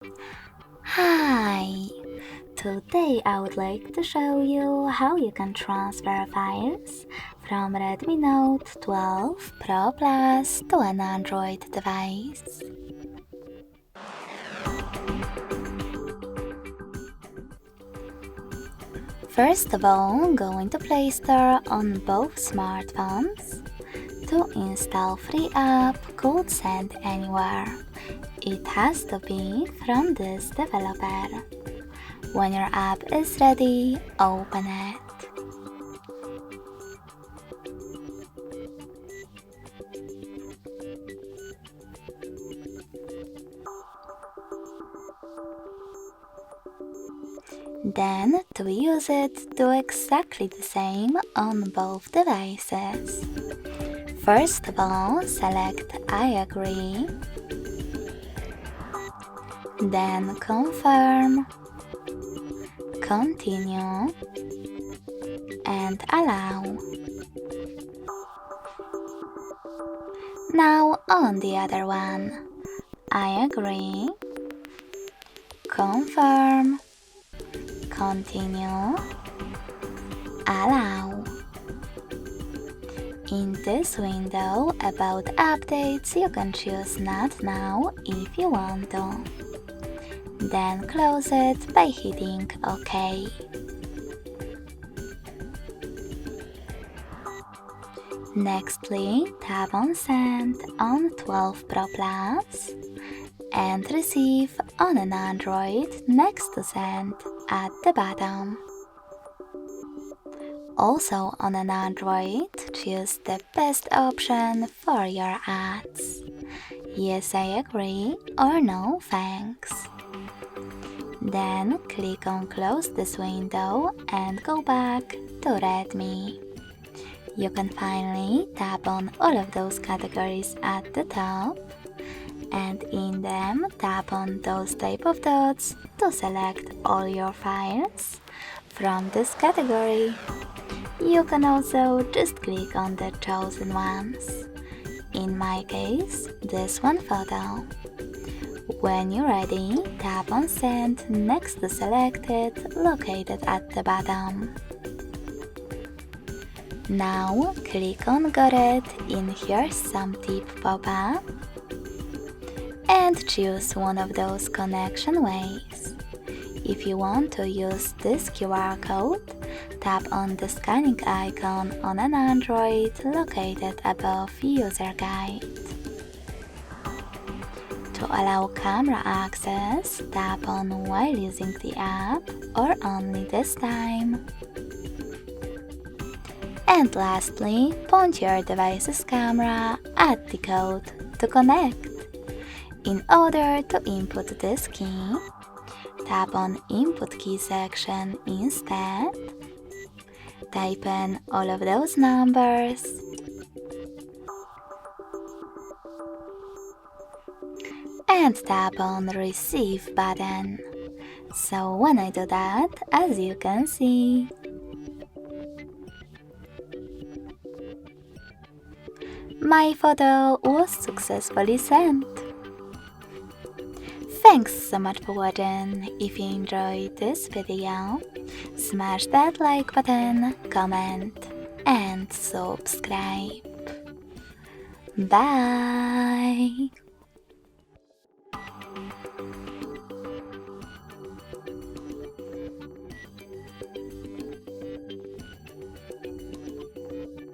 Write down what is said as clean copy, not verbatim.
Hi! Today I would like to show you how you can transfer files from Redmi Note 12 Pro Plus to an Android device. First of all, go into Play Store on both smartphones. To install free app called Send Anywhere. It has to be from this developer. When your app is ready, open it. Then, to use it, do exactly the same on both devices. First of all, select I agree, then confirm, continue, and allow. Now on the other one, I agree, confirm, continue, allow. In this window about updates, you can choose Not Now if you want to. Then close it by hitting OK. Nextly, tap on Send on 12 Pro Plus and Receive on an Android next to Send at the bottom. Also on an Android, choose the best option for your ads. Yes, I agree, or no, thanks. Then click on Close this window and go back to Redmi. You can finally tap on all of those categories at the top, and in them tap on those type of dots to select all your files from this category. You can also just click on the chosen ones. In my case, this one photo. When you're ready, tap on Send next to Selected, located at the bottom. Now click on Got it in Here's Some Tip pop-up and choose one of those connection ways. If you want to use this QR code, tap on the scanning icon on an Android located above User Guide. To allow camera access, tap on while using the app or only this time. And lastly, point your device's camera at the code to connect. In order to input this key, tap on Input Key section instead. Type in all of those numbers and tap on Receive button. So when I do that, as you can see, my photo was successfully sent. Thanks so much for watching. If you enjoyed this video, smash that like button, comment, and subscribe. Bye!